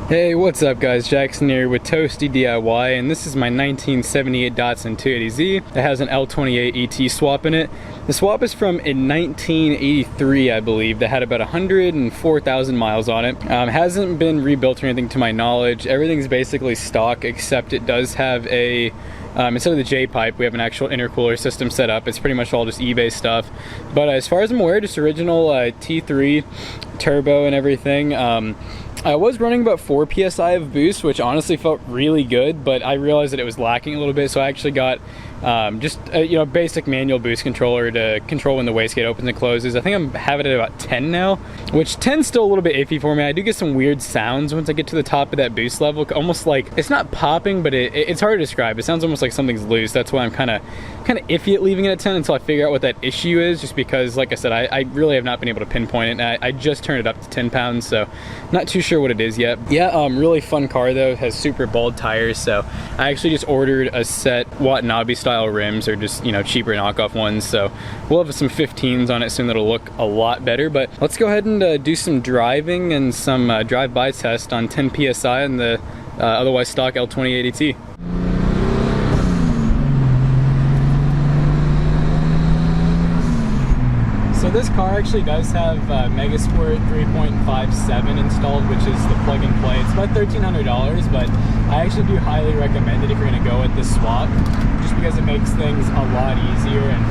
Hey, what's up guys? Jackson here with Toasty DIY, and this is my 1978 Datsun 280Z. It has an L28 ET swap in it. The swap is from a 1983, I believe, that had about 104,000 miles on it. Hasn't been rebuilt or anything to my knowledge. Everything's basically stock, except it does have a instead of the J-pipe, we have an actual intercooler system set up. It's pretty much all just eBay stuff. But as far as I'm aware, just original T3 turbo and everything. I was running about 4 psi of boost, which honestly felt really good, but I realized that it was lacking a little bit, so I actually got just a basic manual boost controller to control when the wastegate opens and closes. I think I'm having it at about 10 now, which 10's still a little bit iffy for me. I do get some weird sounds once I get to the top of that boost level, almost like, it's not popping, but it's hard to describe. It sounds almost like something's loose. That's why I'm kind of iffy at leaving it at 10 until I figure out what that issue is, just because, like I said, I really have not been able to pinpoint it, and I just turned it up to 10 pounds, so not too sure what it is yet. Yeah, really fun car though. It has super bald tires, so I actually just ordered a set Watanabe style rims, or just, cheaper knockoff ones, so we'll have some 15s on it soon that'll look a lot better. But let's go ahead and do some driving and some drive-by test on 10 psi on the otherwise stock L28 AT. So this car actually does have Megasquirt 3.57 installed, which is the plug and play. It's about $1,300, but I actually do highly recommend it if you're going to go with this swap, just because it makes things a lot easier. And